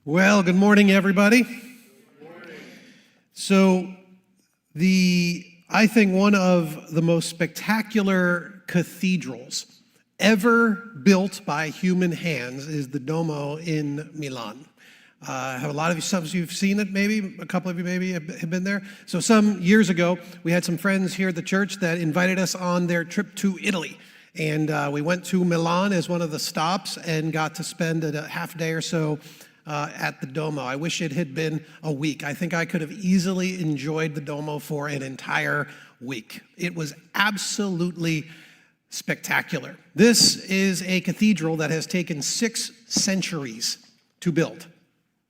Well, good morning, everybody. So, I think one of the most spectacular cathedrals ever built by human hands is the Duomo in Milan. Have a lot of you, some of you have seen it maybe, a couple of you maybe have been there. So some years ago, we had some friends here at the church that invited us on their trip to Italy. And we went to Milan as one of the stops and got to spend a half day or so at the Duomo. I wish it had been a week. I think I could have easily enjoyed the Duomo for an entire week. It was absolutely spectacular. This is a cathedral that has taken 6 centuries to build.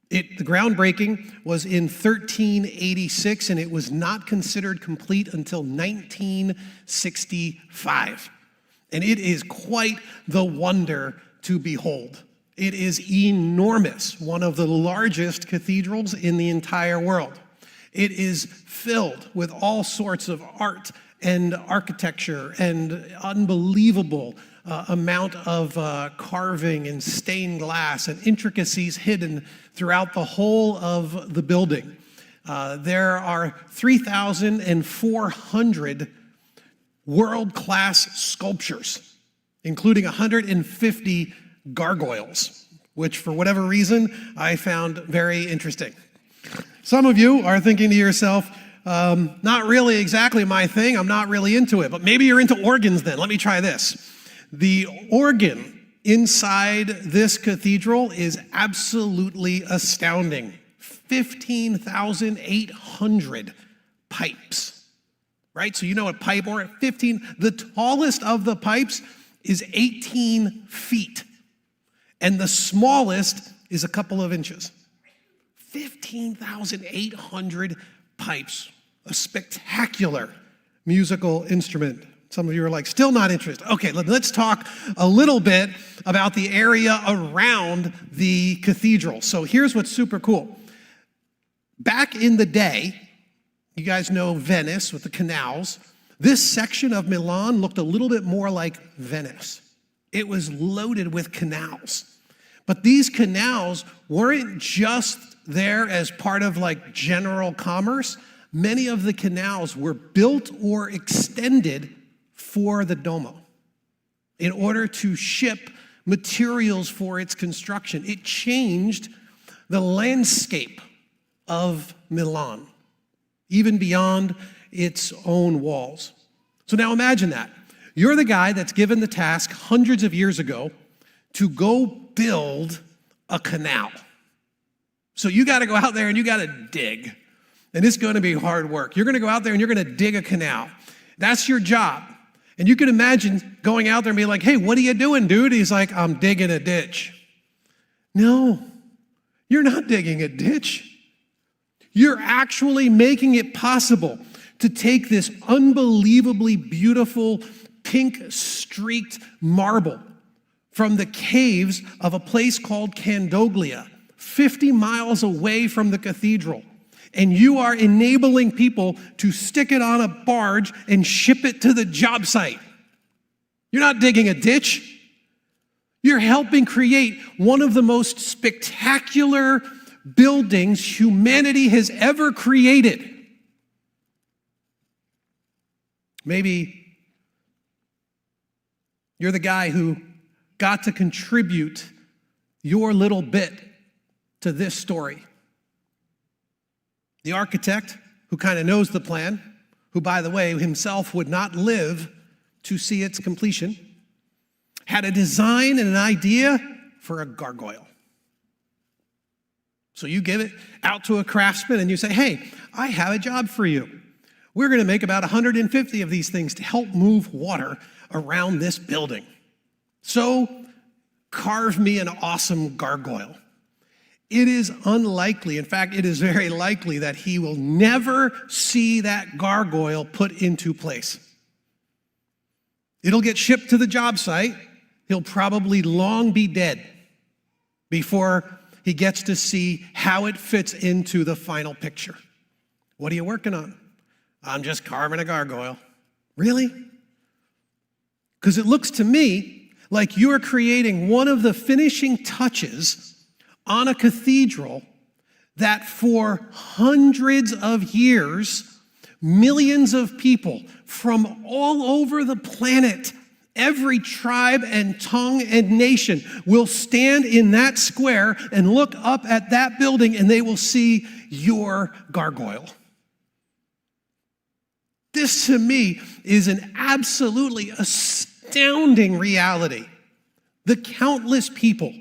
The groundbreaking was in 1386, and it was not considered complete until 1965. And it is quite the wonder to behold. It is enormous, one of the largest cathedrals in the entire world. It is filled with all sorts of art and architecture and unbelievable amount of carving and stained glass and intricacies hidden throughout the whole of the building. There are 3,400 world-class sculptures, including 150 gargoyles, which for whatever reason I found very interesting. Some of you are thinking to yourself, not really exactly my thing, I'm not really into it, but maybe you're into organs then. Let me try this. The organ inside this cathedral is absolutely astounding. 15,800 pipes, right? So you know what pipe or 15, the tallest of the pipes is 18 feet. And the smallest is a couple of inches. 15,800 pipes, a spectacular musical instrument. Some of you are like, still not interested. Okay, let's talk a little bit about the area around the cathedral. So here's what's super cool. Back in the day, you guys know Venice with the canals. This section of Milan looked a little bit more like Venice. It was loaded with canals. But these canals weren't just there as part of like general commerce. Many of the canals were built or extended for the Duomo in order to ship materials for its construction. It changed the landscape of Milan, even beyond its own walls. So now imagine that. You're the guy that's given the task hundreds of years ago to go build a canal. So you got to go out there and you got to dig. And it's going to be hard work. You're going to go out there and you're going to dig a canal. That's your job. And you can imagine going out there and being like, hey, what are you doing, dude? He's like, I'm digging a ditch. No, you're not digging a ditch. You're actually making it possible to take this unbelievably beautiful pink streaked marble from the caves of a place called Candoglia, 50 miles away from the cathedral. And you are enabling people to stick it on a barge and ship it to the job site. You're not digging a ditch. You're helping create one of the most spectacular buildings humanity has ever created. Maybe you're the guy who got to contribute your little bit to this story. The architect, who kind of knows the plan, who, by the way, himself would not live to see its completion, had a design and an idea for a gargoyle. So you give it out to a craftsman and you say, hey, I have a job for you. We're going to make about 150 of these things to help move water around this building. So carve me an awesome gargoyle. It is unlikely, in fact, it is very likely that he will never see that gargoyle put into place. It'll get shipped to the job site. He'll probably long be dead before he gets to see how it fits into the final picture. What are you working on? I'm just carving a gargoyle. Really? Because it looks to me like you're creating one of the finishing touches on a cathedral that for hundreds of years, millions of people from all over the planet, every tribe and tongue and nation will stand in that square and look up at that building and they will see your gargoyle. This to me is an absolutely astounding reality. The countless people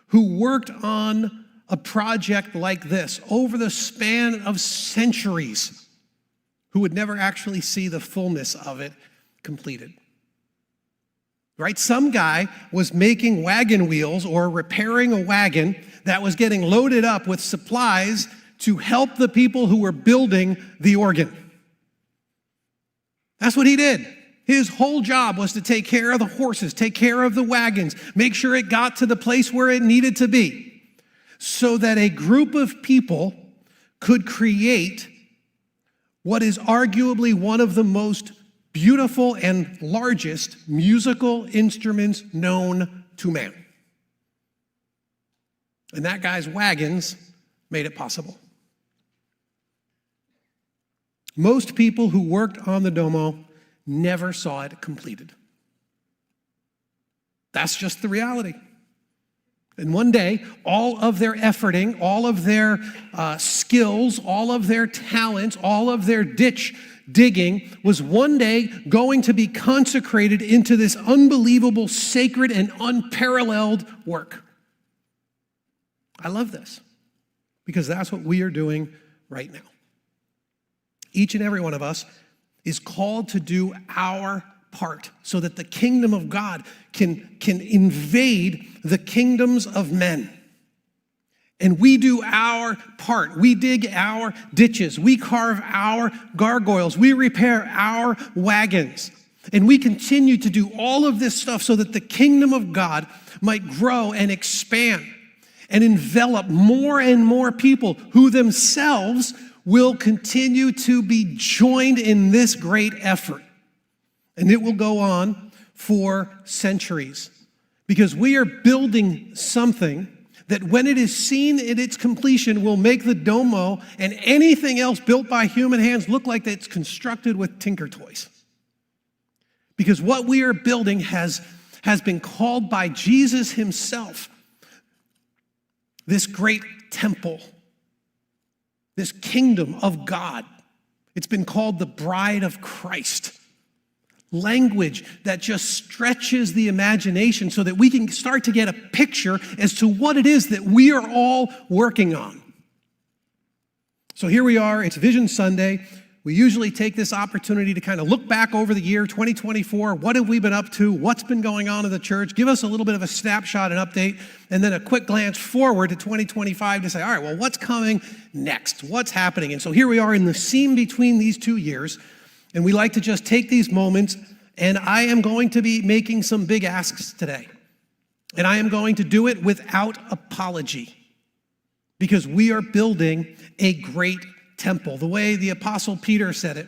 who worked on a project like this over the span of centuries who would never actually see the fullness of it completed. Right? Some guy was making wagon wheels or repairing a wagon that was getting loaded up with supplies to help the people who were building the organ. That's what he did. His whole job was to take care of the horses, take care of the wagons, make sure it got to the place where it needed to be, so that a group of people could create what is arguably one of the most beautiful and largest musical instruments known to man. And that guy's wagons made it possible. Most people who worked on the Duomo never saw it completed. That's just the reality. And one day, all of their efforting, all of their skills, all of their talents, all of their ditch digging was one day going to be consecrated into this unbelievable, sacred, and unparalleled work. I love this because that's what we are doing right now. Each and every one of us is called to do our part so that the kingdom of God can invade the kingdoms of men. And we do our part. We dig our ditches. We carve our gargoyles. We repair our wagons. And we continue to do all of this stuff so that the kingdom of God might grow and expand and envelop more and more people who themselves will continue to be joined in this great effort. And it will go on for centuries because we are building something that when it is seen in its completion will make the Duomo and anything else built by human hands look like it's constructed with tinker toys. Because what we are building has been called by Jesus himself this great temple, this kingdom of God. It's been called the bride of Christ. Language that just stretches the imagination so that we can start to get a picture as to what it is that we are all working on. So here we are, it's Vision Sunday. We usually take this opportunity to kind of look back over the year 2024. What have we been up to? What's been going on in the church? Give us a little bit of a snapshot and update, and then a quick glance forward to 2025 to say, all right, well, what's coming next? What's happening? And so here we are in the seam between these 2 years. And we like to just take these moments, and I am going to be making some big asks today. And I am going to do it without apology because we are building a great temple. The way the Apostle Peter said it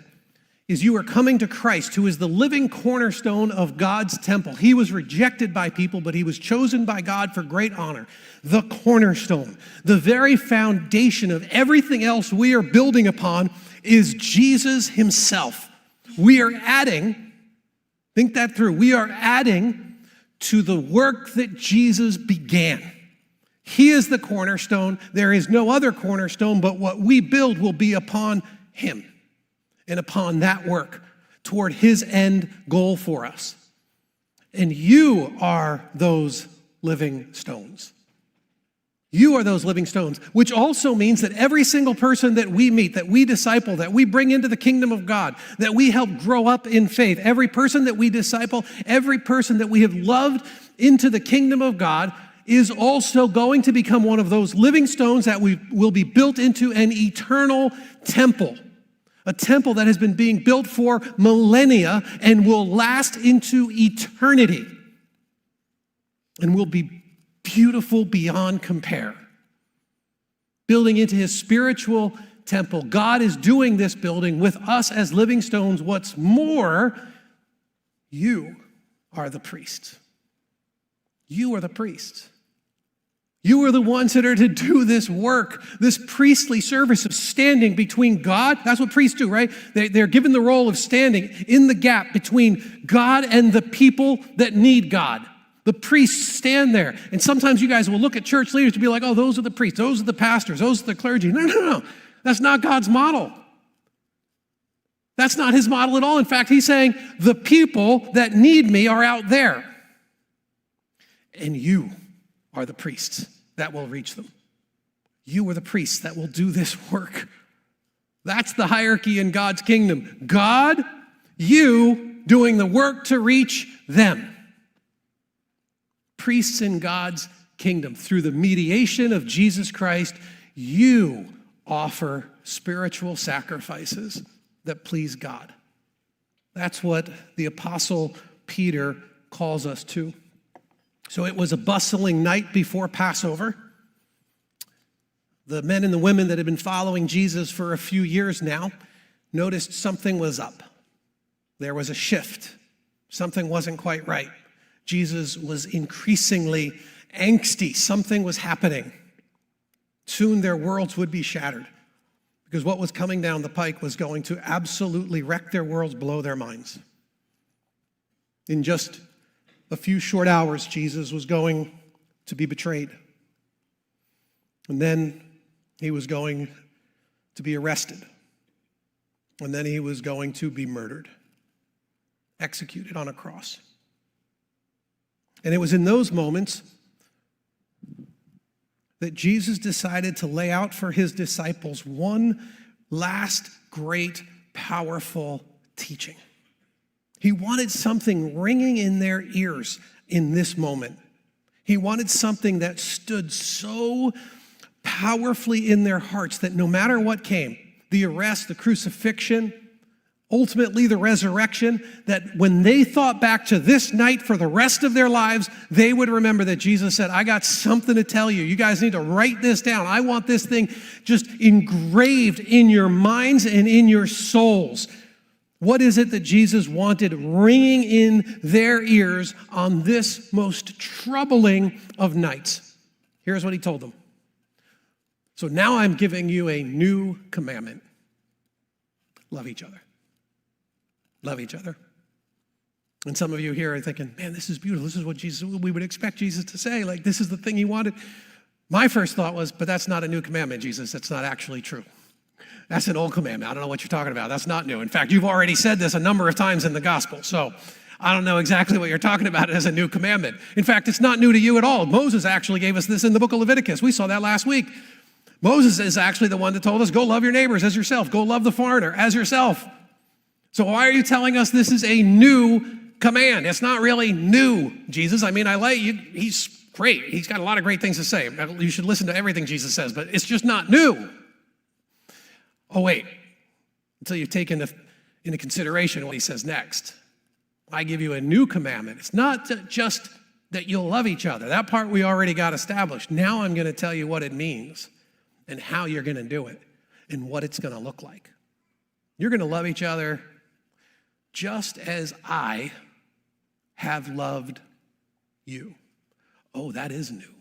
is you are coming to Christ, who is the living cornerstone of God's temple. He was rejected by people, but he was chosen by God for great honor. The cornerstone, the very foundation of everything else we are building upon is Jesus himself. We are adding, think that through, we are adding to the work that Jesus began. He is the cornerstone. There is no other cornerstone, but what we build will be upon him and upon that work toward his end goal for us. And you are those living stones. You are those living stones, which also means that every single person that we meet, that we disciple, that we bring into the kingdom of God, that we help grow up in faith, every person that we disciple, every person that we have loved into the kingdom of God is also going to become one of those living stones that we will be built into an eternal temple, a temple that has been being built for millennia and will last into eternity and will be beautiful beyond compare. Building into his spiritual temple. God is doing this building with us as living stones. What's more, you are the priests. You are the priests. You are the ones that are to do this work, this priestly service of standing between God. That's what priests do, right? They're given the role of standing in the gap between God and the people that need God. The priests stand there. And sometimes you guys will look at church leaders to be like, oh, those are the priests, those are the pastors, those are the clergy. No. That's not God's model. That's not his model at all. In fact, he's saying the people that need me are out there. And you are the priests that will reach them. You are the priests that will do this work. That's the hierarchy in God's kingdom. God, you doing the work to reach them. Priests in God's kingdom. Through the mediation of Jesus Christ, you offer spiritual sacrifices that please God. That's what the Apostle Peter calls us to. So it was a bustling night before Passover. The men and the women that had been following Jesus for a few years now noticed something was up. There was a shift. Something wasn't quite right. Jesus was increasingly angsty. Something was happening. Soon their worlds would be shattered because what was coming down the pike was going to absolutely wreck their worlds, blow their minds. In just a few short hours, Jesus was going to be betrayed. And then he was going to be arrested. And then he was going to be murdered, executed on a cross. And it was in those moments that Jesus decided to lay out for his disciples one last great, powerful teaching. He wanted something ringing in their ears in this moment. He wanted something that stood so powerfully in their hearts that no matter what came, the arrest, the crucifixion, ultimately the resurrection, that when they thought back to this night for the rest of their lives, they would remember that Jesus said, I got something to tell you. You guys need to write this down. I want this thing just engraved in your minds and in your souls. What is it that Jesus wanted ringing in their ears on this most troubling of nights? Here's what he told them. So now I'm giving you a new commandment. Love each other. Love each other. And some of you here are thinking, man, this is beautiful. This is what we would expect Jesus to say. Like, this is the thing he wanted. My first thought was, but that's not a new commandment, Jesus. That's not actually true. That's an old commandment. I don't know what you're talking about. That's not new. In fact, you've already said this a number of times in the gospel. So I don't know exactly what you're talking about as a new commandment. In fact, it's not new to you at all. Moses actually gave us this in the book of Leviticus. We saw that last week. Moses is actually the one that told us, go love your neighbors as yourself. Go love the foreigner as yourself. So why are you telling us this is a new command? It's not really new, Jesus. I mean, I like you. He's great. He's got a lot of great things to say. You should listen to everything Jesus says, but it's just not new. Oh, wait, until you've taken into consideration what he says next. I give you a new commandment. It's not just that you'll love each other. That part we already got established. Now I'm going to tell you what it means and how you're going to do it and what it's going to look like. You're going to love each other just as I have loved you. Oh, that is new.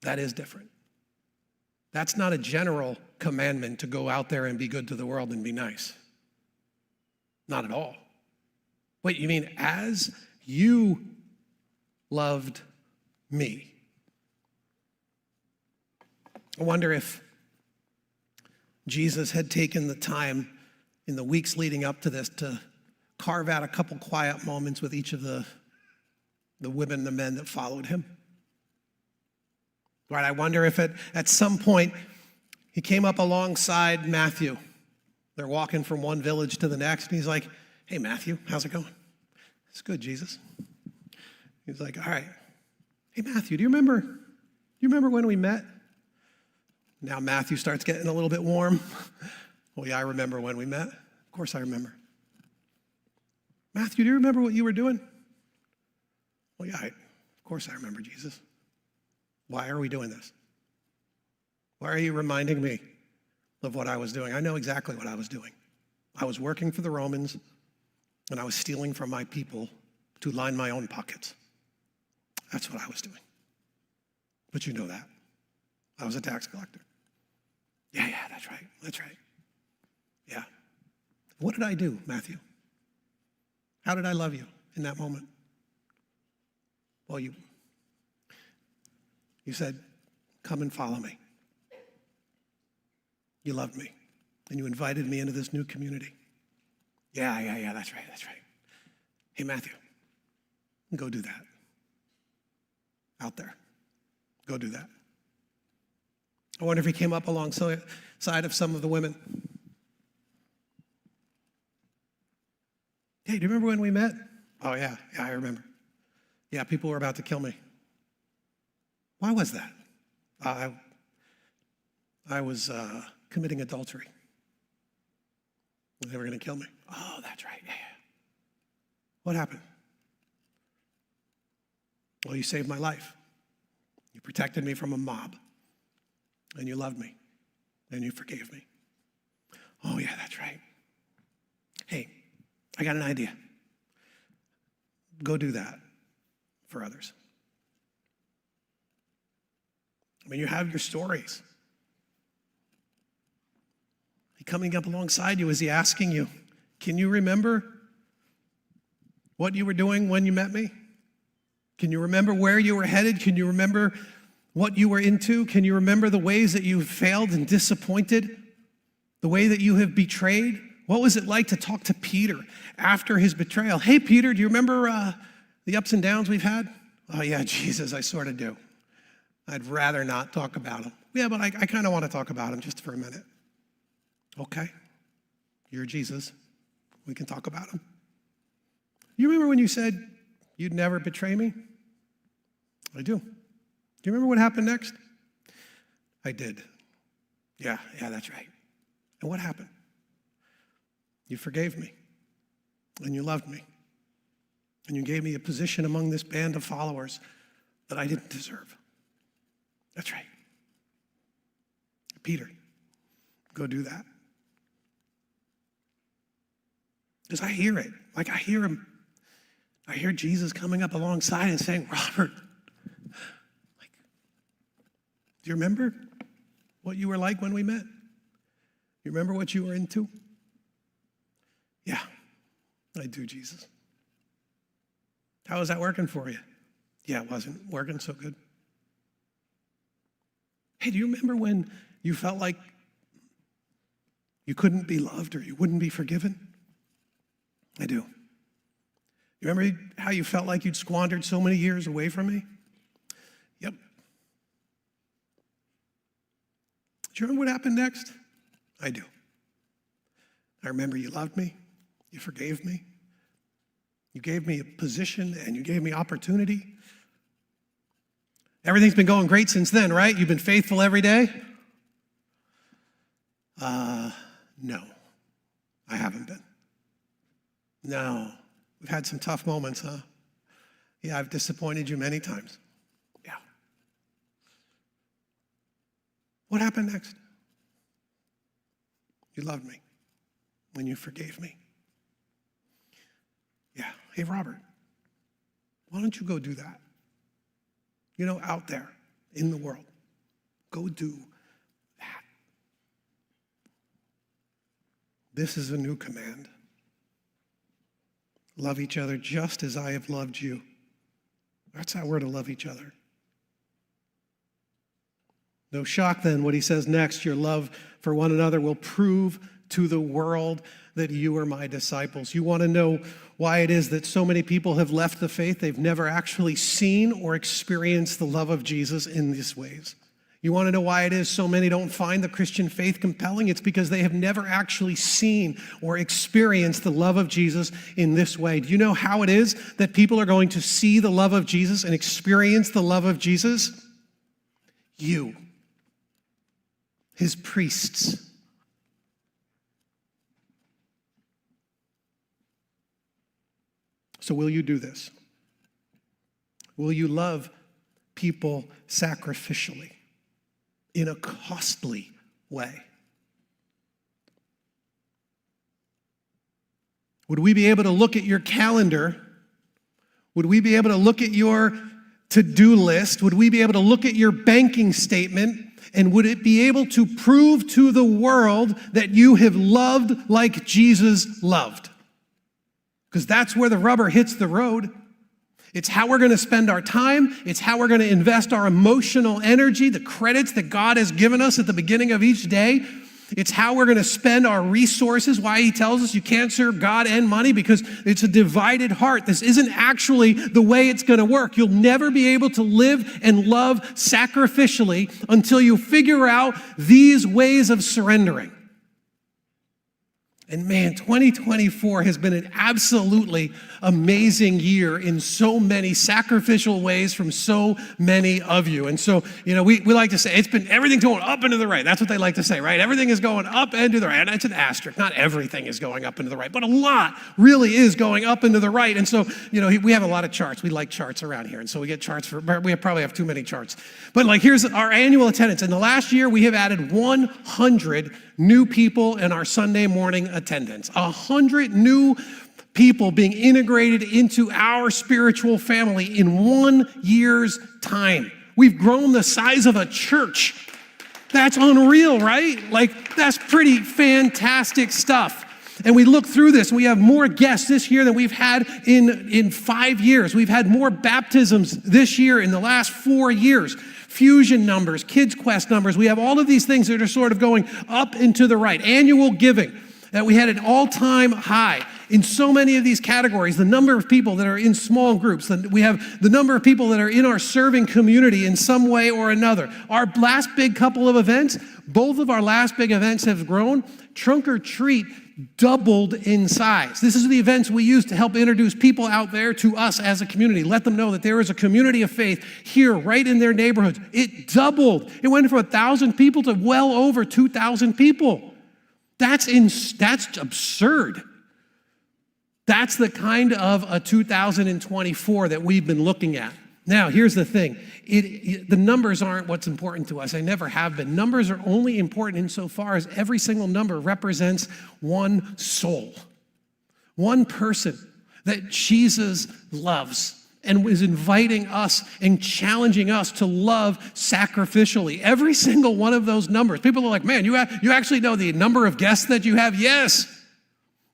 That is different. That's not a general commandment to go out there and be good to the world and be nice. Not at all. Wait, you mean as you loved me? I wonder if Jesus had taken the time in the weeks leading up to this to carve out a couple quiet moments with each of the women and the men that followed him. Right, I wonder if at some point he came up alongside Matthew. They're walking from one village to the next, and he's like, hey, Matthew, how's it going? It's good, Jesus. He's like, all right. Hey, Matthew, do you remember when we met? Now Matthew starts getting a little bit warm. Oh, yeah, I remember when we met. Of course I remember. Matthew, do you remember what you were doing? Oh, yeah, of course I remember, Jesus. Why are we doing this? Why are you reminding me of what I was doing? I know exactly what I was doing. I was working for the Romans, and I was stealing from my people to line my own pockets. That's what I was doing. But you know that. I was a tax collector. Yeah, that's right. That's right. Yeah. What did I do, Matthew? How did I love you in that moment? Well, you said, come and follow me. You loved me, and you invited me into this new community. Yeah, that's right. Hey, Matthew, go do that. Out there. Go do that. I wonder if he came up alongside of some of the women. Hey, do you remember when we met? Oh, yeah, I remember. Yeah, people were about to kill me. Why was that? I was committing adultery. They were going to kill me. Oh, that's right, yeah. What happened? Well, you saved my life. You protected me from a mob. And you loved me. And you forgave me. Oh, yeah, that's right. Hey, I got an idea. Go do that for others. I mean, you have your stories. He coming up alongside you, is he asking you, can you remember what you were doing when you met me? Can you remember where you were headed? Can you remember what you were into? Can you remember the ways that you failed and disappointed? The way that you have betrayed? What was it like to talk to Peter after his betrayal? Hey, Peter, do you remember the ups and downs we've had? Oh, yeah, Jesus, I sort of do. I'd rather not talk about them. Yeah, but I kind of want to talk about them just for a minute. Okay, you're Jesus. We can talk about them. You remember when you said you'd never betray me? I do. Do you remember what happened next? I did. Yeah, that's right. And what happened? You forgave me, and you loved me, and you gave me a position among this band of followers that I didn't deserve. That's right. Peter, go do that. Because I hear it. Like I hear him. I hear Jesus coming up alongside and saying, Robert, like, do you remember what you were like when we met? You remember what you were into? Yeah, I do, Jesus. How is that working for you? Yeah, it wasn't working so good. Hey, do you remember when you felt like you couldn't be loved or you wouldn't be forgiven? I do. You remember how you felt like you'd squandered so many years away from me? Yep. Do you remember what happened next? I do. I remember you loved me, you forgave me, you gave me a position, and you gave me opportunity. Everything's been going great since then, right? You've been faithful every day? No, I haven't been. No, we've had some tough moments, huh? Yeah, I've disappointed you many times. Yeah. What happened next? You loved me when you forgave me. Yeah. Hey, Robert, why don't you go do that? You know, out there in the world, go do that. This is a new command. Love each other just as I have loved you. That's how we're to love each other. No shock then what he says next. Your love for one another will prove to the world that you are my disciples. You want to know why it is that so many people have left the faith? They've never actually seen or experienced the love of Jesus in these ways. You want to know why it is so many don't find the Christian faith compelling? It's because they have never actually seen or experienced the love of Jesus in this way. Do you know how it is that people are going to see the love of Jesus and experience the love of Jesus? You, his priests. So will you do this? Will you love people sacrificially? In a costly way? Would we be able to look at your calendar? Would we be able to look at your to-do list? Would we be able to look at your banking statement, and would it be able to prove to the world that you have loved like Jesus loved? Because that's where the rubber hits the road. It's how we're going to spend our time. It's how we're going to invest our emotional energy, the credits that God has given us at the beginning of each day. It's how we're going to spend our resources, why he tells us you can't serve God and money, because it's a divided heart. This isn't actually the way it's going to work. You'll never be able to live and love sacrificially until you figure out these ways of surrendering. And man, 2024 has been an absolutely amazing year in so many sacrificial ways from so many of you. And so, we like to say everything's going up and to the right. That's what they like to say, right? Everything is going up and to the right. And that's an asterisk. Not everything is going up and to the right, but a lot really is going up and to the right. And so, we have a lot of charts. We like charts around here. And so we get charts we probably have too many charts. But here's our annual attendance. In the last year, we have added 100 new people in our Sunday morning attendance. 100 new people being integrated into our spiritual family in 1 year's time. We've grown the size of a church. That's unreal, right? That's pretty fantastic stuff. And we look through this, and we have more guests this year than we've had in 5 years. We've had more baptisms this year in the last 4 years. Fusion numbers, Kids Quest numbers. We have all of these things that are sort of going up and to the right. Annual giving, that we had an all-time high in so many of these categories. The number of people that are in small groups. We have the number of people that are in our serving community in some way or another. Our last big couple of events, both of our last big events have grown. Trunk or Treat doubled in size. This is the events we use to help introduce people out there to us as a community. Let them know that there is a community of faith here, right in their neighborhoods. It doubled. It went from 1,000 people to well over 2,000 people. That's absurd. That's the kind of a 2024 that we've been looking at. Now, here's the thing. The numbers aren't what's important to us. They never have been. Numbers are only important insofar as every single number represents one soul, one person that Jesus loves and is inviting us and challenging us to love sacrificially. Every single one of those numbers. People are like, man, you actually know the number of guests that you have? Yes.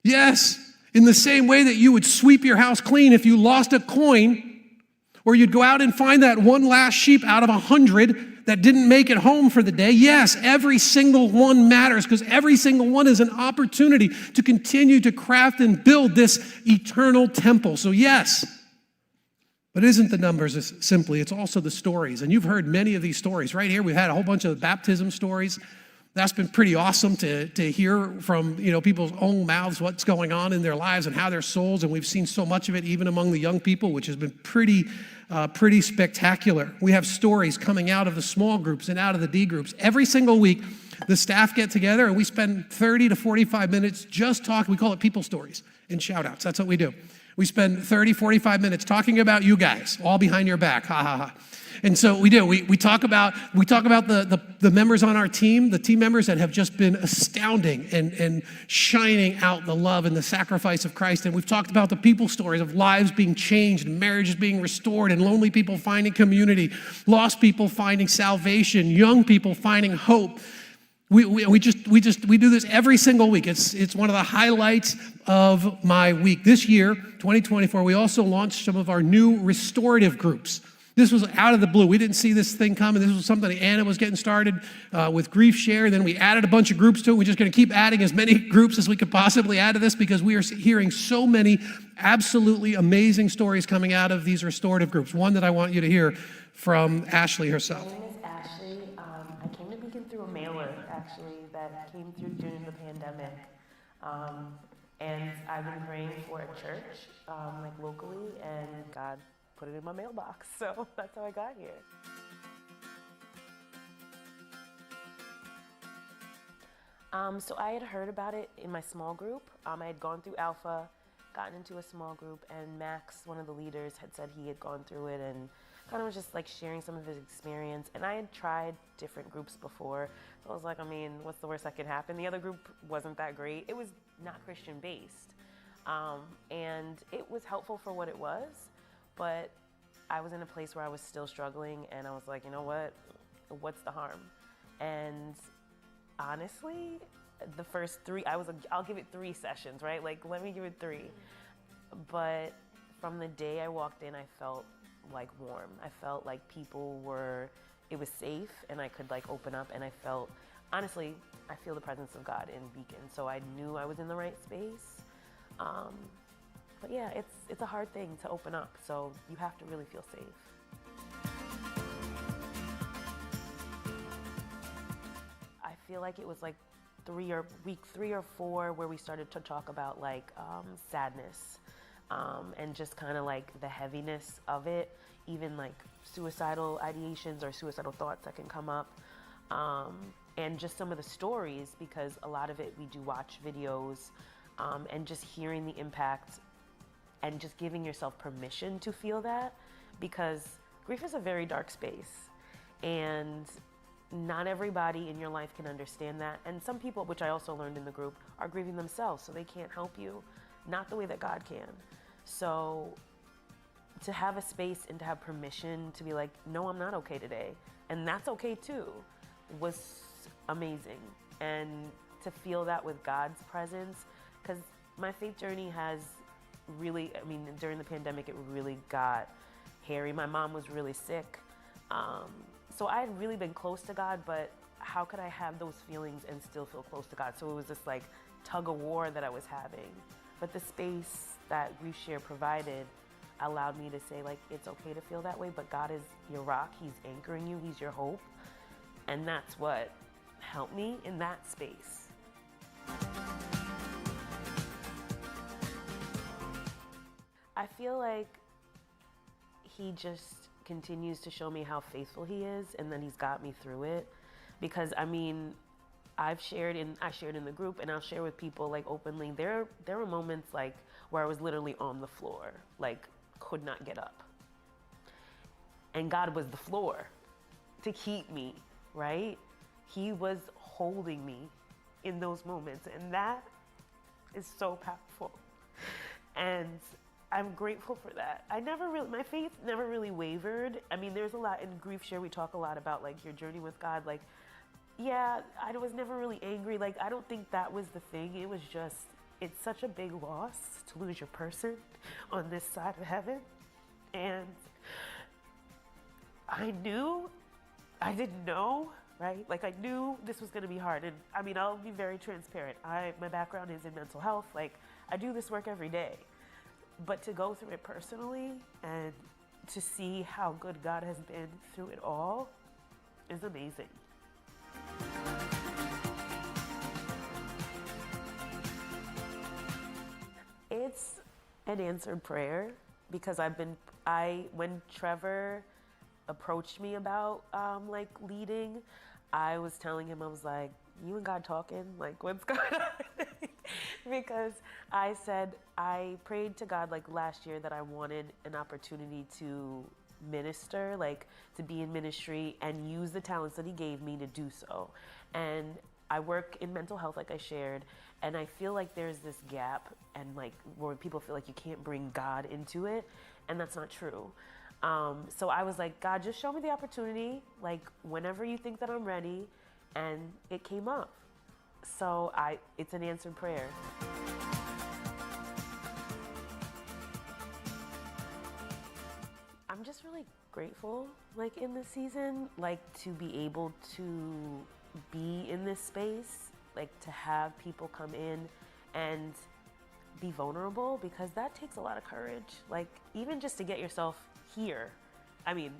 Yes. In the same way that you would sweep your house clean if you lost a coin, or you'd go out and find that one last sheep out of 100 that didn't make it home for the day. Yes, every single one matters, because every single one is an opportunity to continue to craft and build this eternal temple. So yes, but it isn't the numbers simply, it's also the stories. And you've heard many of these stories. Right here, we've had a whole bunch of baptism stories. That's been pretty awesome to hear from people's own mouths what's going on in their lives and how their souls, and we've seen so much of it even among the young people, which has been pretty spectacular. We have stories coming out of the small groups and out of the D groups. Every single week, the staff get together and we spend 30 to 45 minutes just talking. We call it people stories and shout outs. That's what we do. We spend 30, 45 minutes talking about you guys, all behind your back. Ha, ha, ha. And so we do. We talk about the members on our team, the team members that have just been astounding and shining out the love and the sacrifice of Christ. And we've talked about the people stories of lives being changed and marriages being restored and lonely people finding community, lost people finding salvation, young people finding hope. We do this every single week. It's one of the highlights of my week. This year, 2024, we also launched some of our new restorative groups. This was out of the blue. We didn't see this thing coming. This was something that Anna was getting started with Grief Share. Then we added a bunch of groups to it. We're just going to keep adding as many groups as we could possibly add to this, because we are hearing so many absolutely amazing stories coming out of these restorative groups. One that I want you to hear from Ashley herself. My name is Ashley. I came to Beacon through a mailer, actually, that came through during the pandemic. And I've been praying for a church, locally, and God put it in my mailbox, so that's how I got here. So I had heard about it in my small group. I had gone through Alpha, gotten into a small group, and Max, one of the leaders, had said he had gone through it and kind of was just sharing some of his experience. And I had tried different groups before, so I was like, what's the worst that could happen? The other group wasn't that great. It was not Christian-based, and it was helpful for what it was. But I was in a place where I was still struggling, and I was like, you know what? What's the harm? And honestly, the first three, I'll give it 3 sessions, right? Like, let me give it 3. But from the day I walked in, I felt like warm. I felt like it was safe, and I could like open up, and I felt, honestly, I feel the presence of God in Beacon. So I knew I was in the right space. But yeah, it's a hard thing to open up. So you have to really feel safe. I feel like it was like week 3 or 4 where we started to talk about like sadness and just kind of like the heaviness of it, even like suicidal ideations or suicidal thoughts that can come up, and just some of the stories, because a lot of it we do watch videos, and just hearing the impact and just giving yourself permission to feel that, because grief is a very dark space, and not everybody in your life can understand that. And some people, which I also learned in the group, are grieving themselves, so they can't help you, not the way that God can. So to have a space and to have permission to be like, no, I'm not okay today, and that's okay too, was amazing. And to feel that with God's presence, because my faith journey has really, I mean, during the pandemic, it really got hairy. My mom was really sick. So I had really been close to God, but how could I have those feelings and still feel close to God? So it was this like tug of war that I was having. But the space that Grief Share provided allowed me to say, like, it's okay to feel that way, but God is your rock. He's anchoring you. He's your hope. And that's what helped me in that space. I feel like he just continues to show me how faithful he is, and that he's got me through it. Because I mean, I shared in the group, and I'll share with people like openly, there were moments like where I was literally on the floor, like could not get up. And God was the floor to keep me, right? He was holding me in those moments, and that is so powerful. And I'm grateful for that. My faith never really wavered. I mean, there's a lot in Grief Share, we talk a lot about like your journey with God. Like, yeah, I was never really angry. Like, I don't think that was the thing. It was just, it's such a big loss to lose your person on this side of heaven. And I didn't know, right? Like, I knew this was gonna be hard. And I mean, I'll be very transparent. My background is in mental health. Like, I do this work every day. But to go through it personally and to see how good God has been through it all is amazing. It's an answered prayer, because when Trevor approached me about like leading, I was telling him, I was like, you and God talking? Like, what's going on? Because I prayed to God like last year that I wanted an opportunity to minister, like to be in ministry and use the talents that he gave me to do so. And I work in mental health, like I shared, and I feel like there's this gap, and like where people feel like you can't bring God into it, and that's not true. So I was like, God, just show me the opportunity, like whenever you think that I'm ready, and it came up. So it's an answered prayer. I'm just really grateful, like in this season, like to be able to be in this space, like to have people come in and be vulnerable, because that takes a lot of courage. Like even just to get yourself here. I mean,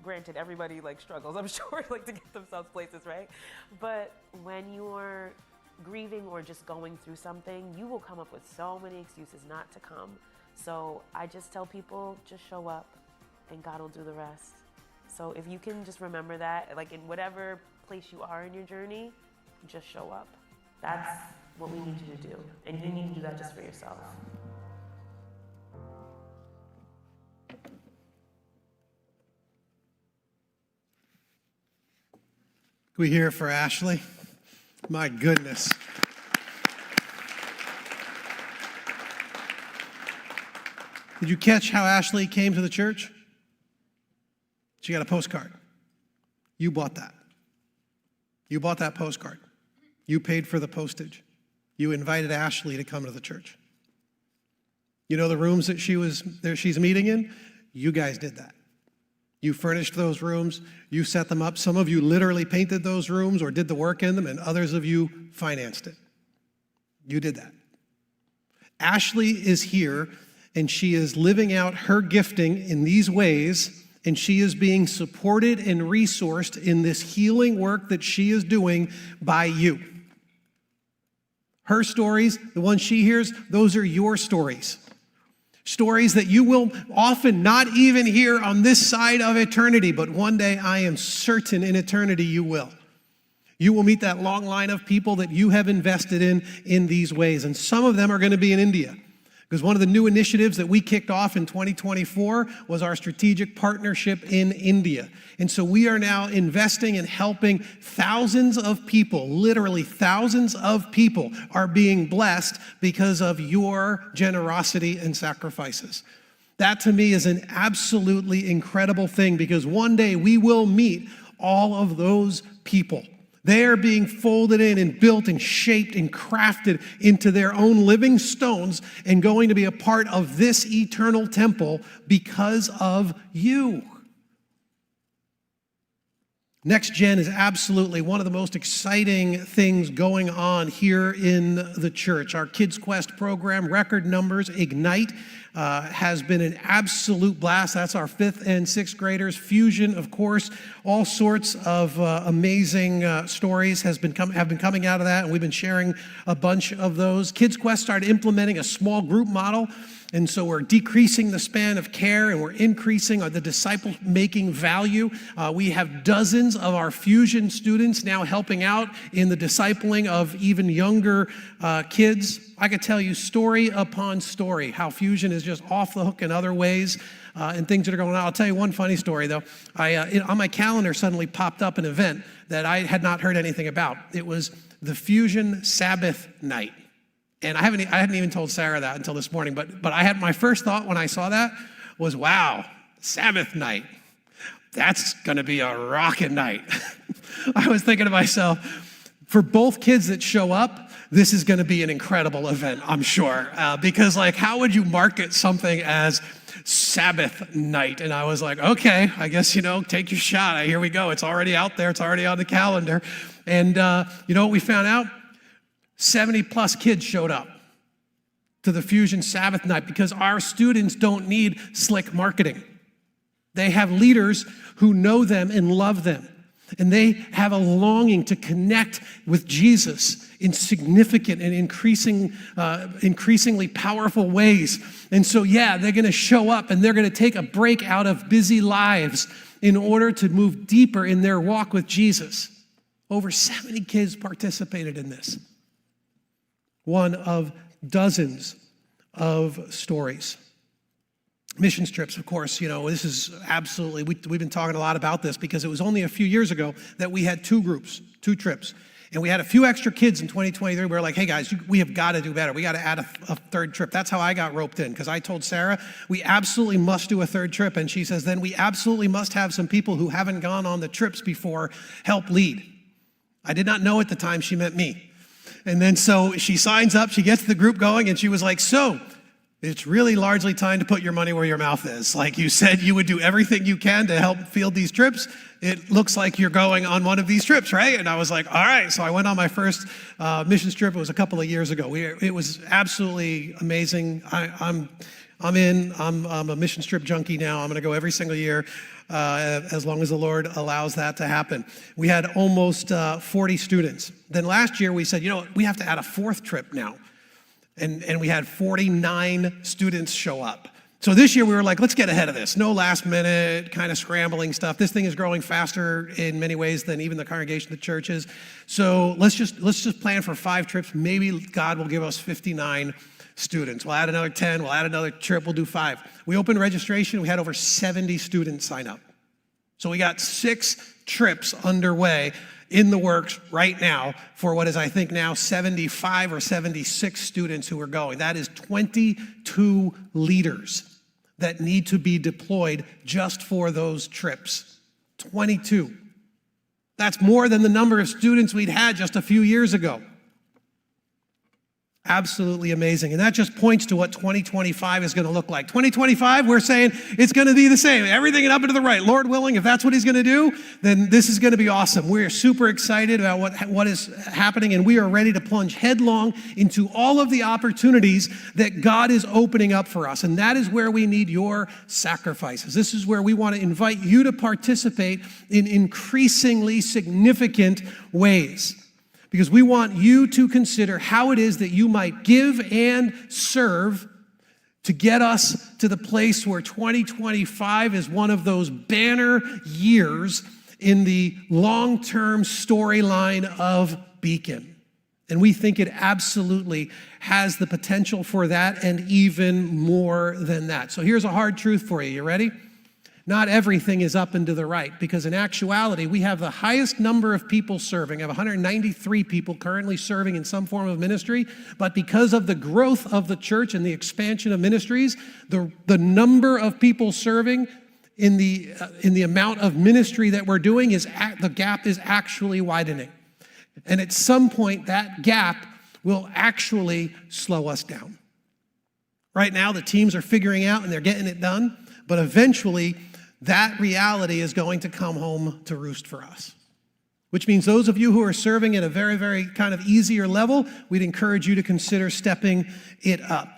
granted, everybody like struggles, I'm sure, like to get themselves places, right? But when you're grieving or just going through something, you will come up with so many excuses not to come. So I just tell people, just show up and God will do the rest. So if you can just remember that, like in whatever place you are in your journey, just show up. That's what we need you to do. And you need to do that just for yourself. Can we hear it for Ashley? My goodness. Did you catch how Ashley came to the church? She got a postcard. You bought that. You bought that postcard. You paid for the postage. You invited Ashley to come to the church. You know the rooms that she's meeting in? You guys did that. You furnished those rooms. You set them up. Some of you literally painted those rooms or did the work in them, and others of you financed it. You did that. Ashley is here, and she is living out her gifting in these ways, and she is being supported and resourced in this healing work that she is doing by you. Her stories, the ones she hears, those are your stories. Stories that you will often not even hear on this side of eternity, but one day I am certain in eternity you will. You will meet that long line of people that you have invested in these ways. And some of them are going to be in India. Because one of the new initiatives that we kicked off in 2024 was our strategic partnership in India. And so we are now investing in helping thousands of people, literally thousands of people are being blessed because of your generosity and sacrifices. That to me is an absolutely incredible thing, because one day we will meet all of those people. They are being folded in and built and shaped and crafted into their own living stones and going to be a part of this eternal temple because of you. Next Gen is absolutely one of the most exciting things going on here in the church. Our Kids Quest program, record numbers, Ignite, has been an absolute blast. That's our 5th and 6th graders. Fusion, of course, all sorts of amazing stories have been coming out of that, and we've been sharing a bunch of those. Kids Quest started implementing a small group model. And so we're decreasing the span of care, and we're increasing the disciple-making value. We have dozens of our Fusion students now helping out in the discipling of even younger kids. I could tell you story upon story how Fusion is just off the hook in other ways and things that are going on. I'll tell you one funny story, though. On my calendar suddenly popped up an event that I had not heard anything about. It was the Fusion Sabbath night. And I hadn't even told Sarah that until this morning, but I had my first thought when I saw that was, wow, Sabbath night. That's going to be a rockin' night. I was thinking to myself, for both kids that show up, this is going to be an incredible event, I'm sure. Because how would you market something as Sabbath night? And I was like, okay, I guess, take your shot. Here we go. It's already out there. It's already on the calendar. And you know what we found out? 70 plus kids showed up to the Fusion Sabbath night because our students don't need slick marketing. They have leaders who know them and love them. And they have a longing to connect with Jesus in significant and increasingly powerful ways. And so, they're going to show up and they're going to take a break out of busy lives in order to move deeper in their walk with Jesus. Over 70 kids participated in this. One of dozens of stories. Mission trips, of course, this is absolutely, we've been talking a lot about this because it was only a few years ago that we had 2 trips. And we had a few extra kids in 2023. We were like, hey guys, we have got to do better. We got to add a 3rd trip. That's how I got roped in, because I told Sarah, we absolutely must do a 3rd trip. And she says, then we absolutely must have some people who haven't gone on the trips before help lead. I did not know at the time she meant me. And then so she signs up, she gets the group going, and she was like, so it's really largely time to put your money where your mouth is. Like you said, you would do everything you can to help field these trips. It looks like you're going on one of these trips, right? And I was like, all right. So I went on my first missions trip. It was a couple of years ago. It was absolutely amazing. I'm a missions trip junkie now. I'm going to go every single year as long as the Lord allows that to happen. We had almost 40 students. Then last year we said, we have to add a 4th trip now. And we had 49 students show up. So this year we were like, let's get ahead of this. No last minute kind of scrambling stuff. This thing is growing faster in many ways than even the congregation of the churches. So let's just plan for 5 trips. Maybe God will give us 59 students. We'll add another 10. We'll add another trip. We'll do 5. We opened registration. We had over 70 students sign up. So we got 6 trips underway in the works right now for what is, I think now 75 or 76 students who are going. That is 22 leaders that need to be deployed just for those trips. 22. That's more than the number of students we'd had just a few years ago. Absolutely amazing. And that just points to what 2025 is going to look like. 2025, we're saying it's going to be the same. Everything up and to the right. Lord willing, if that's what he's going to do, then this is going to be awesome. We're super excited about what is happening, and we are ready to plunge headlong into all of the opportunities that God is opening up for us. And that is where we need your sacrifices. This is where we want to invite you to participate in increasingly significant ways. Because we want you to consider how it is that you might give and serve to get us to the place where 2025 is one of those banner years in the long-term storyline of Beacon. And we think it absolutely has the potential for that and even more than that. So here's a hard truth for you. You ready? Not everything is up and to the right, because in actuality, we have the highest number of people serving. I have 193 people currently serving in some form of ministry, but because of the growth of the church and the expansion of ministries, the number of people serving in the amount of ministry that we're doing the gap is actually widening. And at some point, that gap will actually slow us down. Right now, the teams are figuring out and they're getting it done, but eventually, that reality is going to come home to roost for us. Which means those of you who are serving at a very, very kind of easier level, we'd encourage you to consider stepping it up.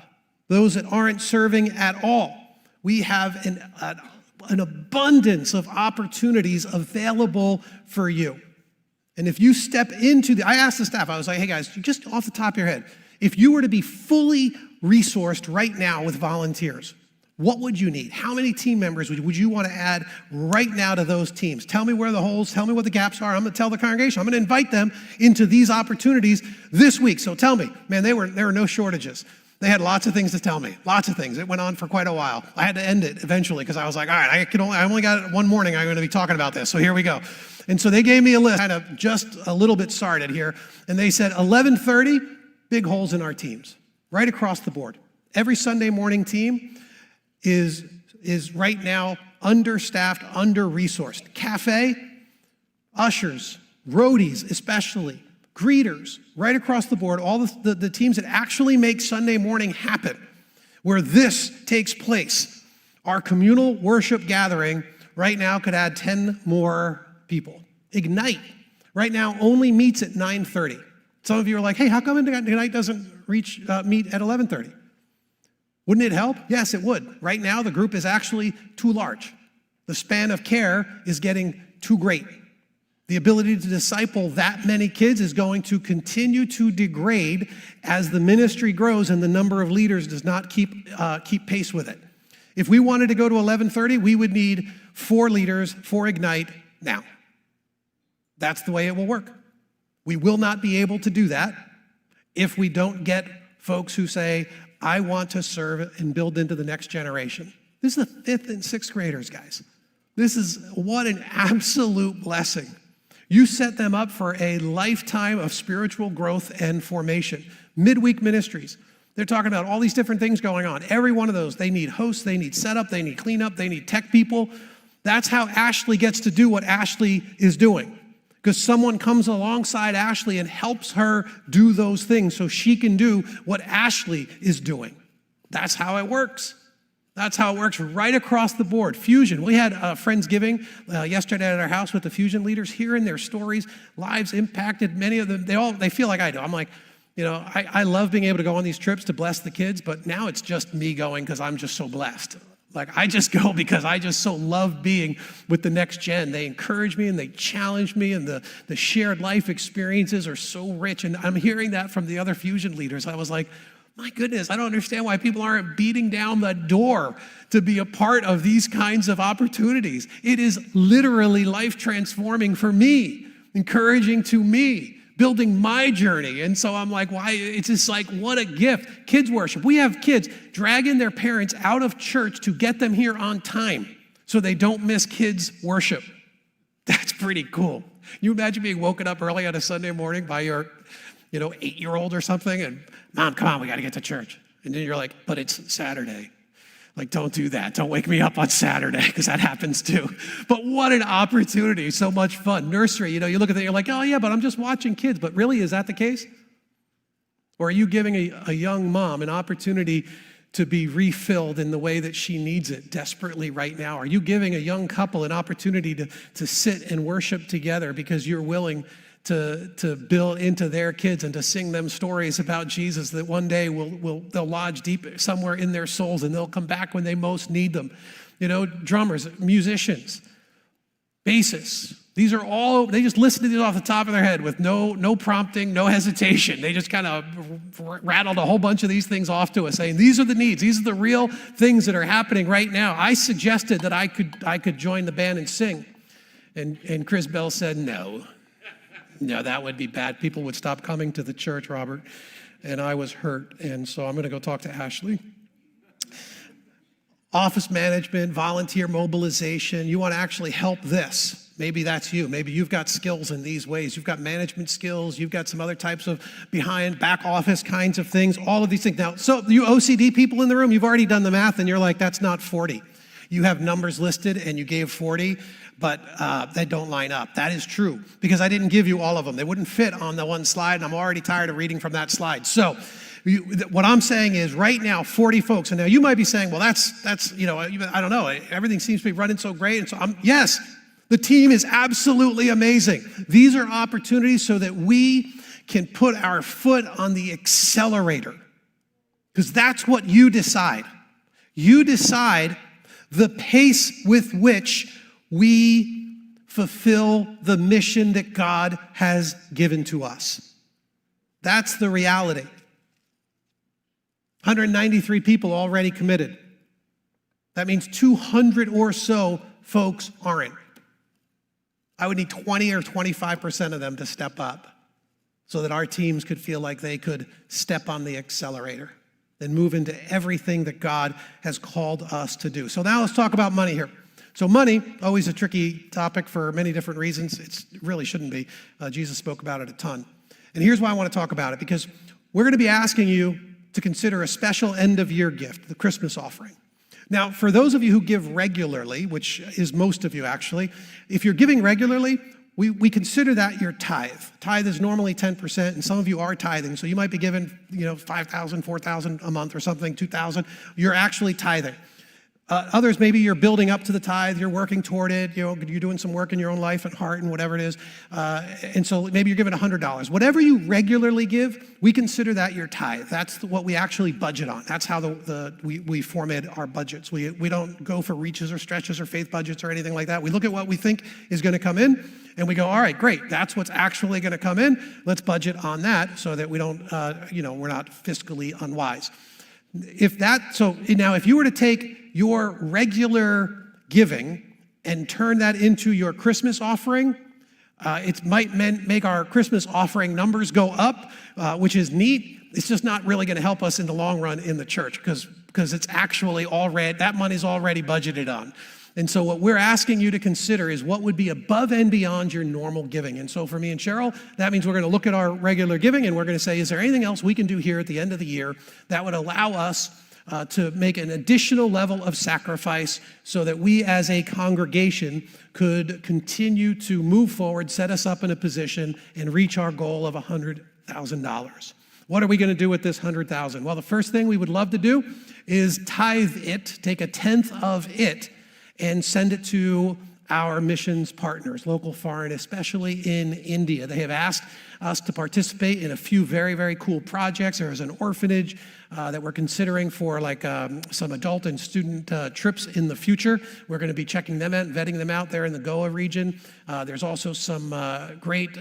Those that aren't serving at all, we have an abundance of opportunities available for you. And if you step into I asked the staff, I was like, hey guys, just off the top of your head, if you were to be fully resourced right now with volunteers, what would you need? How many team members would you want to add right now to those teams? Tell me where the holes, tell me what the gaps are. I'm going to tell the congregation. I'm going to invite them into these opportunities this week. So tell me, man, there were no shortages. They had lots of things to tell me, lots of things. It went on for quite a while. I had to end it eventually because I was like, all right, I only got one morning I'm going to be talking about this. So here we go. And so they gave me a list, kind of just a little bit started here. And they said 11:30, big holes in our teams, right across the board. Every Sunday morning team is right now understaffed, under-resourced. Cafe, ushers, roadies especially, greeters, right across the board, all the teams that actually make Sunday morning happen, where this takes place. Our communal worship gathering right now could add 10 more people. Ignite right now only meets at 9:30. Some of you are like, hey, how come Ignite doesn't meet at 11:30? Wouldn't it help? Yes, it would. Right now, the group is actually too large. The span of care is getting too great. The ability to disciple that many kids is going to continue to degrade as the ministry grows and the number of leaders does not keep pace with it. If we wanted to go to 11:30, we would need 4 leaders for Ignite now. That's the way it will work. We will not be able to do that if we don't get folks who say, I want to serve and build into the next generation. This is the 5th and 6th graders, guys. What an absolute blessing. You set them up for a lifetime of spiritual growth and formation. Midweek ministries. They're talking about all these different things going on. Every one of those, they need hosts, they need setup, they need cleanup, they need tech people. That's how Ashley gets to do what Ashley is doing. Because someone comes alongside Ashley and helps her do those things so she can do what Ashley is doing. That's how it works. That's how it works right across the board. Fusion. We had Friendsgiving yesterday at our house with the Fusion leaders, hearing their stories, lives impacted. Many of them, they feel like I do. I'm like, I love being able to go on these trips to bless the kids, but now it's just me going because I'm just so blessed. Like, I just go because I just so love being with the next gen. They encourage me and they challenge me, and the shared life experiences are so rich. And I'm hearing that from the other Fusion leaders. I was like, my goodness, I don't understand why people aren't beating down the door to be a part of these kinds of opportunities. It is literally life transforming for me, encouraging to me, building my journey. And so I'm like, why? It's just like, what a gift. Kids worship. We have kids dragging their parents out of church to get them here on time so they don't miss kids worship. That's pretty cool. You imagine being woken up early on a Sunday morning by your 8-year-old or something, and Mom, come on, we got to get to church. And then you're like, but it's Saturday. Like, don't do that. Don't wake me up on Saturday, because that happens too. But what an opportunity. So much fun. Nursery, you look at that, you're like, oh yeah, but I'm just watching kids. But really, is that the case? Or are you giving a young mom an opportunity to be refilled in the way that she needs it desperately right now? Are you giving a young couple an opportunity to sit and worship together because you're willing to build into their kids and to sing them stories about Jesus that one day they'll lodge deep somewhere in their souls, and they'll come back when they most need them? Drummers, musicians, bassists. These are all, they just listen to these off the top of their head with no prompting, no hesitation. They just kind of rattled a whole bunch of these things off to us, saying, these are the needs. These are the real things that are happening right now. I suggested that I could join the band and sing. And Chris Bell said, no, that would be bad. People would stop coming to the church, Robert. And I was hurt. And so I'm going to go talk to Ashley. Office management, volunteer mobilization. You want to actually help this. Maybe that's you. Maybe you've got skills in these ways. You've got management skills. You've got some other types of back office kinds of things, all of these things. Now, so you OCD people in the room, you've already done the math and you're like, that's not 40. You have numbers listed and you gave 40, but they don't line up. That is true, because I didn't give you all of them. They wouldn't fit on the one slide, and I'm already tired of reading from that slide. So what I'm saying is right now, 40 folks. And now you might be saying, well, that's I don't know. Everything seems to be running so great. And so yes, the team is absolutely amazing. These are opportunities so that we can put our foot on the accelerator, because that's what you decide. You decide the pace with which we fulfill the mission that God has given to us. That's the reality. 193 people already committed. That means 200 or so folks aren't. I would need 20 or 25% of them to step up so that our teams could feel like they could step on the accelerator and move into everything that God has called us to do. So now let's talk about money here. So money, always a tricky topic for many different reasons. It really shouldn't be. Jesus spoke about it a ton. And here's why I want to talk about it, because we're going to be asking you to consider a special end-of-year gift, the Christmas offering. Now, for those of you who give regularly, which is most of you actually, if you're giving regularly, we consider that your tithe. Tithe is normally 10%, and some of you are tithing, so you might be giving, $5,000, $4,000 a month or something, $2,000. You're actually tithing. Others, maybe you're building up to the tithe, you're working toward it, you're doing some work in your own life and heart and whatever it is. And so maybe you're giving $100. Whatever you regularly give, we consider that your tithe. That's what we actually budget on. That's how we format our budgets. We don't go for reaches or stretches or faith budgets or anything like that. We look at what we think is going to come in, and we go, all right, great, that's what's actually going to come in. Let's budget on that so that we don't, we're not fiscally unwise. So now if you were to take your regular giving and turn that into your Christmas offering, it might make our Christmas offering numbers go up, which is neat. It's just not really going to help us in the long run in the church, because it's actually that money's already budgeted on. And so what we're asking you to consider is what would be above and beyond your normal giving. And so for me and Cheryl, that means we're going to look at our regular giving and we're going to say, is there anything else we can do here at the end of the year that would allow us to make an additional level of sacrifice so that we as a congregation could continue to move forward, set us up in a position, and reach our goal of $100,000. What are we going to do with this $100,000? Well, the first thing we would love to do is tithe it, take a tenth of it, and send it to our missions partners, local, foreign, especially in India. They have asked us to participate in a few very, very cool projects. There is an orphanage that we're considering for some adult and student trips in the future. We're going to be checking them out, vetting them out there in the Goa region. There's also some great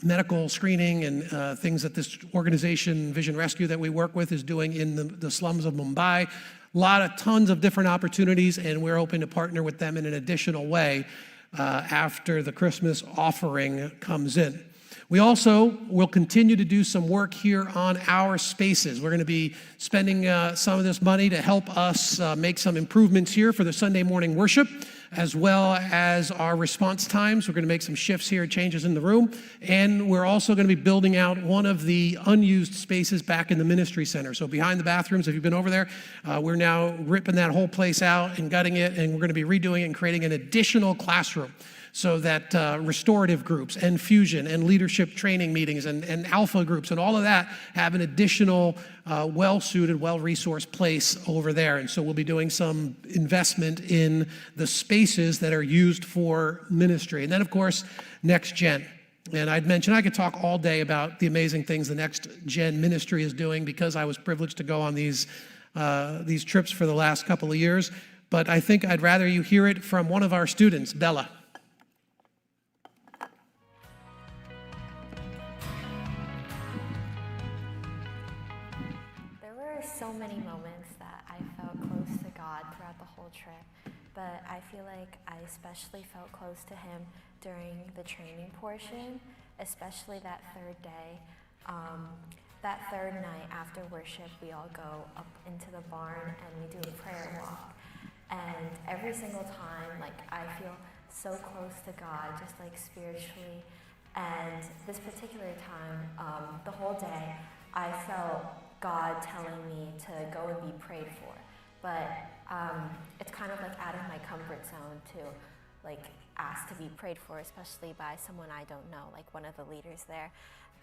medical screening and things that this organization, Vision Rescue, that we work with is doing in the slums of Mumbai. Tons of different opportunities, and we're hoping to partner with them in an additional way after the Christmas offering comes in. We also will continue to do some work here on our spaces. We're going to be spending some of this money to help us make some improvements here for the Sunday morning worship, as well as our response times. We're going to make some shifts here, changes in the room, and we're also going to be building out one of the unused spaces back in the ministry center. So behind the bathrooms, if you've been over there, we're now ripping that whole place out and gutting it, and we're going to be redoing it and creating an additional classroom so that restorative groups and fusion and leadership training meetings and alpha groups and all of that have an additional well-suited, well-resourced place over there. And so we'll be doing some investment in the spaces that are used for ministry. And then, of course, Next Gen. And I'd mentioned I could talk all day about the amazing things the Next Gen ministry is doing because I was privileged to go on these trips for the last couple of years. But I think I'd rather you hear it from one of our students, Bella. So many moments that I felt close to God throughout the whole trip, but I feel like I especially felt close to Him during the training portion, especially that third day. That third night after worship, we all go up into the barn and we do a prayer walk. And every single time, like, I feel so close to God, just like spiritually. And this particular time, the whole day, I felt God telling me to go and be prayed for. But it's kind of like out of my comfort zone to like ask to be prayed for, especially by someone I don't know, like one of the leaders there.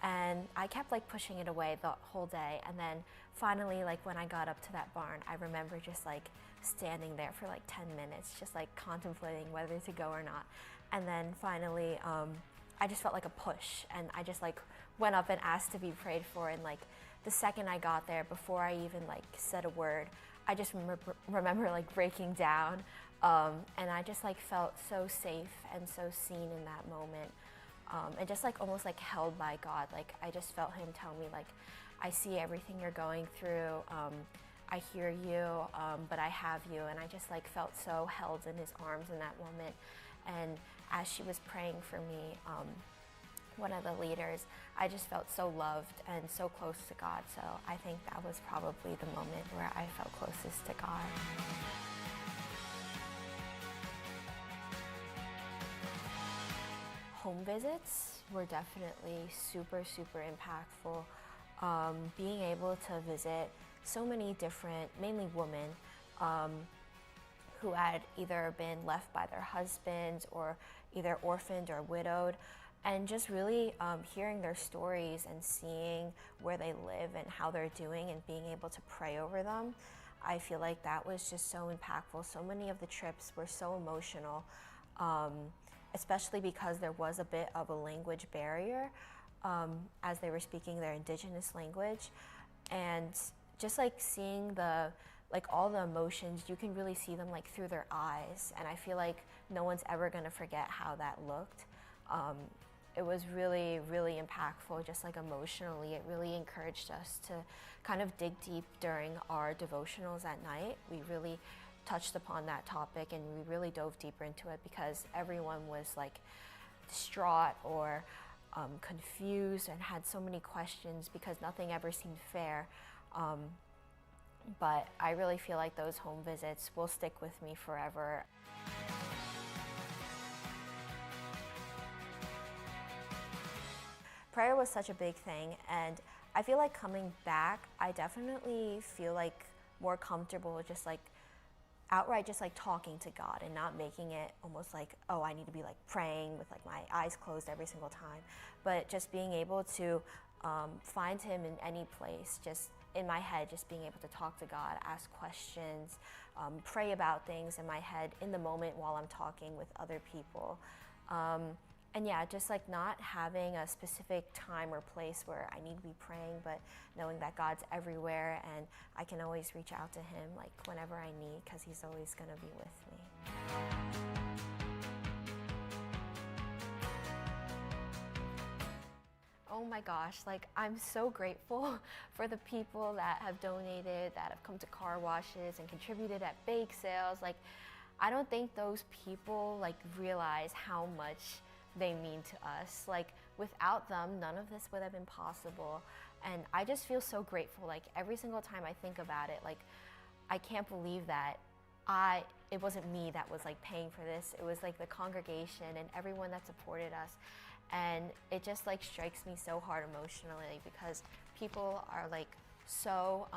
And I kept like pushing it away the whole day. And then finally, like when I got up to that barn, I remember just like standing there for like 10 minutes, just like contemplating whether to go or not. And then finally, I just felt like a push, and I just like went up and asked to be prayed for. And like the second I got there, before I even like said a word, I just remember like breaking down, and I just like felt so safe and so seen in that moment, and just like almost like held by God. Like I just felt Him tell me like, I see everything you're going through, I hear you, but I have you. And I just like felt so held in His arms in that moment. And as she was praying for me, one of the leaders, I just felt so loved and so close to God. So I think that was probably the moment where I felt closest to God. Home visits were definitely super, super impactful. Being able to visit so many different, mainly women, who had either been left by their husbands or either orphaned or widowed, and just really hearing their stories and seeing where they live and how they're doing and being able to pray over them. I feel like that was just so impactful. So many of the trips were so emotional, especially because there was a bit of a language barrier as they were speaking their indigenous language. And just like seeing all the emotions, you can really see them like through their eyes. And I feel like no one's ever gonna forget how that looked. It was really, really impactful, just like emotionally. It really encouraged us to kind of dig deep during our devotionals at night. We really touched upon that topic and we really dove deeper into it because everyone was like distraught or confused and had so many questions because nothing ever seemed fair. But I really feel like those home visits will stick with me forever. Prayer was such a big thing, and I feel like coming back, I definitely feel like more comfortable just like outright just like talking to God and not making it almost like, oh, I need to be like praying with like my eyes closed every single time, but just being able to find Him in any place, just in my head, just being able to talk to God, ask questions, pray about things in my head in the moment while I'm talking with other people. And yeah, just like not having a specific time or place where I need to be praying, but knowing that God's everywhere and I can always reach out to Him like whenever I need, because He's always gonna be with me. Oh my gosh, like I'm so grateful for the people that have donated, that have come to car washes and contributed at bake sales. Like, I don't think those people like realize how much they mean to us. Like, without them, none of this would have been possible. And I just feel so grateful. Like, every single time I think about it, like, I can't believe that it wasn't me that was like paying for this. It was like the congregation and everyone that supported us. And it just like strikes me so hard emotionally because people are like so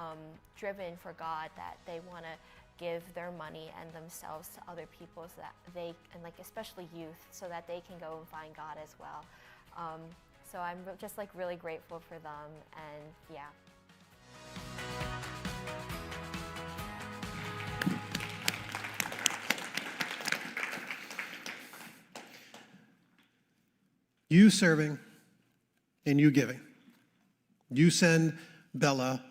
driven for God that they want to give their money and themselves to other people so that they, and like especially youth, so that they can go and find God as well. So I'm just like really grateful for them, and yeah. You serving and you giving. You send Bella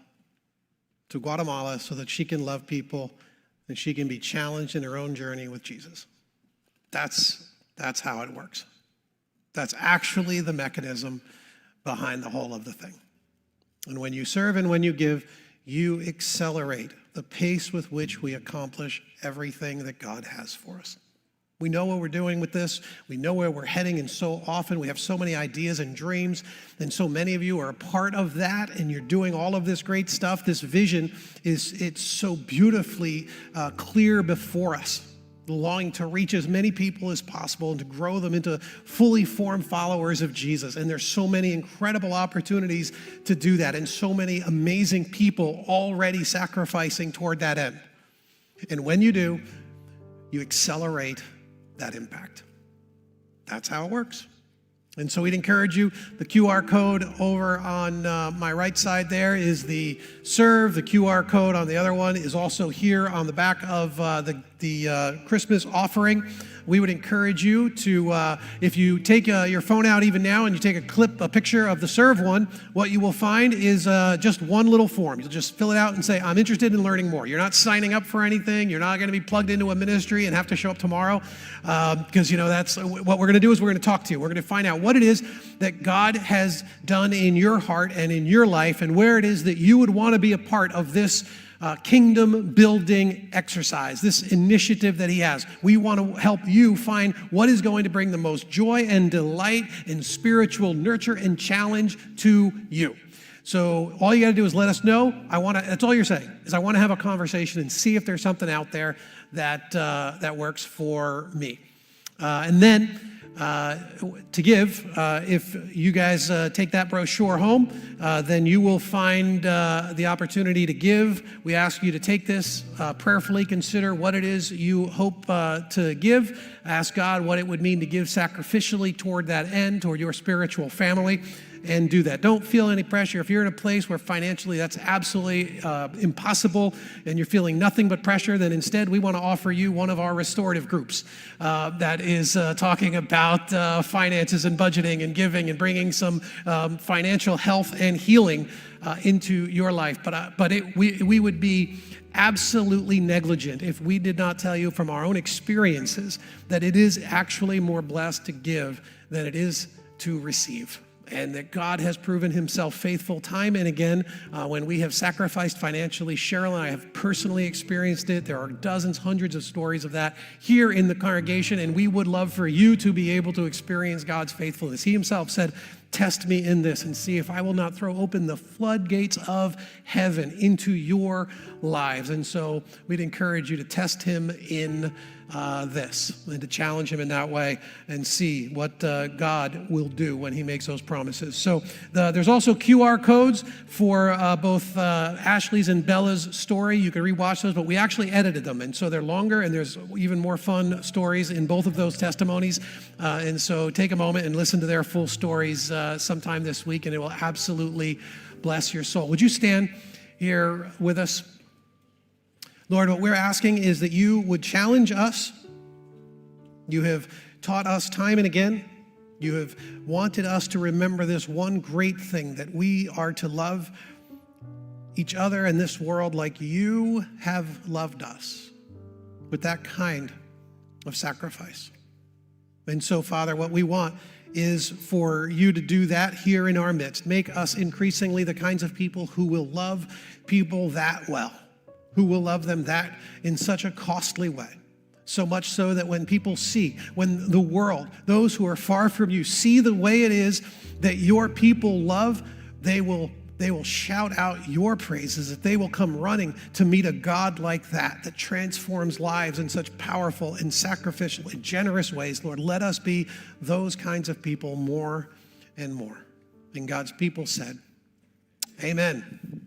to Guatemala so that she can love people and she can be challenged in her own journey with Jesus. That's how it works. That's actually the mechanism behind the whole of the thing. And when you serve and when you give, you accelerate the pace with which we accomplish everything that God has for us. We know what we're doing with this. We know where we're heading, and so often we have so many ideas and dreams, and so many of you are a part of that, and you're doing all of this great stuff. This vision it's so beautifully clear before us, longing to reach as many people as possible and to grow them into fully formed followers of Jesus. And there's so many incredible opportunities to do that, and so many amazing people already sacrificing toward that end. And when you do, you accelerate that impact. That's how it works. And so we'd encourage you, the QR code over on my right side there is the serve. The QR code on the other one is also here on the back of the Christmas offering. We would encourage you to, if you take your phone out even now and you take a picture of the serve one, what you will find is just one little form. You'll just fill it out and say, I'm interested in learning more. You're not signing up for anything. You're not going to be plugged into a ministry and have to show up tomorrow because, that's what we're going to do is we're going to talk to you. We're going to find out what it is that God has done in your heart and in your life and where it is that you would want to be a part of this kingdom building exercise, this initiative that he has. We want to help you find what is going to bring the most joy and delight and spiritual nurture and challenge to you. So all you got to do is let us know. That's all you're saying, is I want to have a conversation and see if there's something out there that works for me. And then to give, if you guys take that brochure home, then you will find the opportunity to give. We ask you to take this, prayerfully consider what it is you hope to give. Ask God what it would mean to give sacrificially toward that end, toward your spiritual family, and do that. Don't feel any pressure. If you're in a place where financially that's absolutely impossible and you're feeling nothing but pressure, then instead we want to offer you one of our restorative groups that is talking about finances and budgeting and giving and bringing some financial health and healing into your life. But we would be absolutely negligent if we did not tell you from our own experiences that it is actually more blessed to give than it is to receive. And that God has proven himself faithful time and again when we have sacrificed financially. Cheryl and I have personally experienced it. There are dozens, hundreds of stories of that here in the congregation, and we would love for you to be able to experience God's faithfulness. He himself said, test me in this and see if I will not throw open the floodgates of heaven into your lives. And so we'd encourage you to test him in this and to challenge him in that way and see what God will do when he makes those promises. So there's also QR codes for both Ashley's and Bella's story. You can rewatch those, but we actually edited them. And so they're longer and there's even more fun stories in both of those testimonies. And so take a moment and listen to their full stories sometime this week, and it will absolutely bless your soul. Would you stand here with us? Lord, what we're asking is that you would challenge us. You have taught us time and again. You have wanted us to remember this one great thing, that we are to love each other in this world like you have loved us, with that kind of sacrifice. And so, Father, what we want is for you to do that here in our midst. Make us increasingly the kinds of people who will love people that well, who will love them that in such a costly way. So much so that when people see, when the world, those who are far from you, see the way it is that your people love, they will they will shout out your praises, that they will come running to meet a God like that transforms lives in such powerful and sacrificial and generous ways. Lord, let us be those kinds of people more and more. And God's people said, amen.